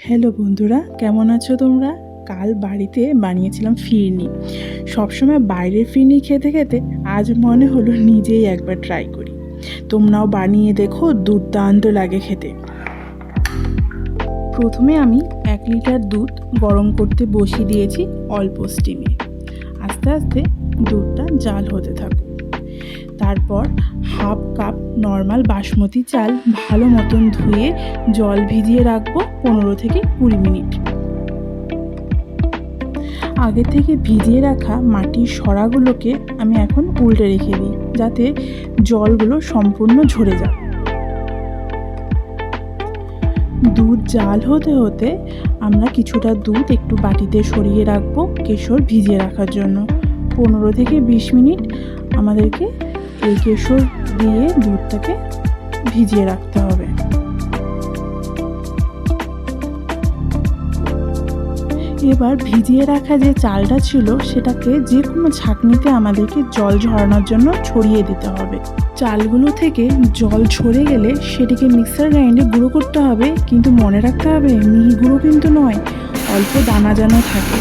Hello বন্ধুরা, কেমন আছো তোমরা? কাল বাড়িতে বানিয়েছিলাম ফিরনি। সবসময় বাইরের ফিরনি খেতে খেতে আজ মনে হলো নিজেই একবার ট্রাই করি। তোমরাও বানিয়ে দেখো, দুর্দান্ত লাগে খেতে। প্রথমে আমি 1 লিটার দুধ গরম করতে বসিয়ে দিয়েছি অল্প স্টিমে। আস্তে আস্তে দুধটা জাল হতে থাকুক। তারপর হাফ কাপ নর্মাল বাসমতি চাল ভালো মতন ধুয়ে জল ভিজিয়ে রাখবো 15 থেকে 20 মিনিট। আগে থেকে ভিজিয়ে রাখা মাটির সরাগুলোকে আমি এখন উল্টে রেখে দিই, যাতে জলগুলো সম্পূর্ণ ঝরে যায়। দুধ জাল হতে হতে আমরা কিছুটা দুধ একটু বাটিতে সরিয়ে রাখবো কেশর ভিজিয়ে রাখার জন্য। 15 থেকে 20 মিনিট আমাদেরকে এই কেশর দিয়ে দুধটাকে ভিজিয়ে রাখতে হবে। এবার ভিজিয়ে রাখা যে চালটা ছিল সেটাকে যে কোনো ছাঁকনিতে আমাদেরকে জল ঝরানোর জন্য ছড়িয়ে দিতে হবে। চালগুলো থেকে জল ঝরে গেলে সেটিকে মিক্সার গ্রাইন্ডে গুঁড়ো করতে হবে, কিন্তু মনে রাখতে হবে মিহি গুঁড়ো কিন্তু নয়, অল্প দানা যেন থাকে।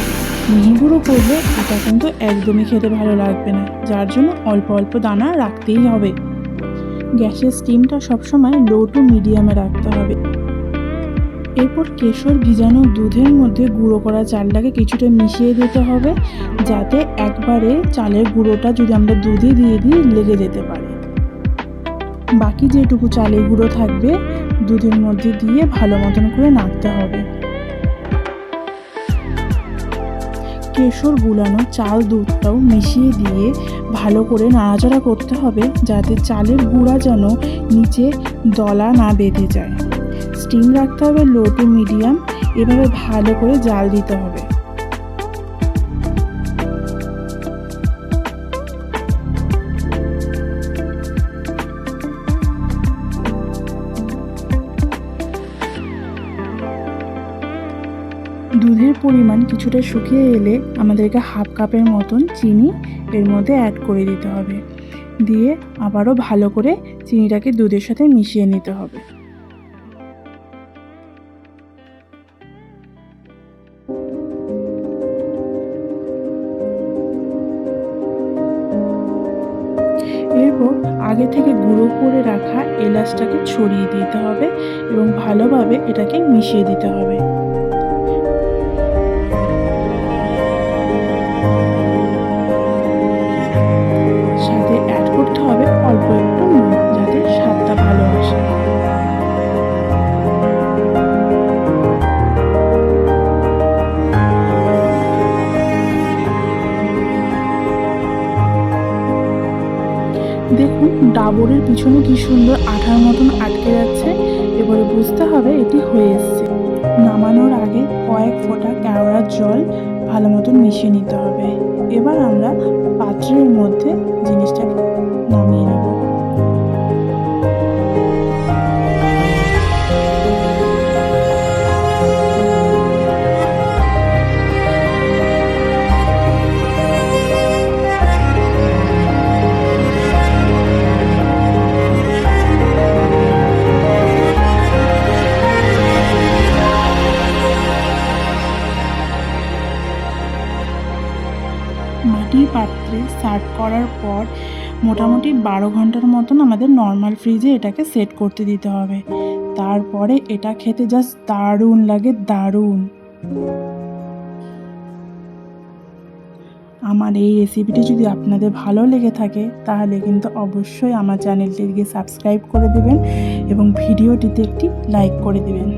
মিহি গুঁড়ো করলে এটা কিন্তু একদমই খেতে ভালো লাগবে না, যার জন্য অল্প অল্প দানা রাখতেই হবে। গ্যাসের স্টিমটা সবসময় লো টু মিডিয়ামে রাখতে হবে। এরপর কেশর ভিজানো দুধের মধ্যে গুঁড়ো করা চালটাকে কিছুটা মিশিয়ে দিতে হবে, যাতে একবারে চালের গুঁড়োটা যদি আমরা দুধে দিয়ে দিই লেগে যেতে পারে। বাকি যেটুকু চালের গুঁড়ো থাকবে দুধের মধ্যে দিয়ে ভালো মতন করে নাড়তে হবে। কেশর গুলানো চাল দুধটাও মিশিয়ে দিয়ে ভালো করে নাড়াচাড়া করতে হবে, যাতে চালের গুঁড়া যেন নিচে দলা না বেঁধে যায়। স্টিম রাখতে হবে লো টু মিডিয়াম। এভাবে ভালো করে জাল দিতে হবে। দুধের পরিমাণ কিছুটা শুকিয়ে এলে আমাদেরকে হাফ কাপের মতন চিনি এর মধ্যে অ্যাড করে দিতে হবে। দিয়ে আবারও ভালো করে চিনিটাকে দুধের সাথে মিশিয়ে নিতে হবে। এরপর আগে থেকে গুঁড়ো করে রাখা এলাচটাকে ছড়িয়ে দিতে হবে এবং ভালোভাবে এটাকে মিশিয়ে দিতে হবে। সাথে অ্যাড করতে হবে অল্প একটু নুন, যাতে স্বাদটা ভালো আসে। দেখুন ডাবরের পিছনে কি সুন্দর আঠার মতন আটকে যাচ্ছে। এবারে বুঝতে হবে এটি হয়ে এসছে। নামানোর আগে কয়েক ফোঁটা কেওড়ার জল ভালো মতন মিশিয়ে নিতে হবে। এবার আমরা পাত্রের মধ্যে জিনিসটাকে নামিয়ে নেব। মাটির পাত্রে সার্ভ করার পর মোটামুটি 12 ঘন্টার মতন আমাদের নর্মাল ফ্রিজে এটাকে সেট করতে দিতে হবে। তারপরে এটা খেতে জাস্ট দারুণ লাগে, দারুণ। আমার এই রেসিপিটি যদি আপনাদের ভালো লেগে থাকে তাহলে কিন্তু অবশ্যই আমার চ্যানেলটিকে সাবস্ক্রাইব করে দেবেন এবং ভিডিওটিতে একটি লাইক করে দেবেন।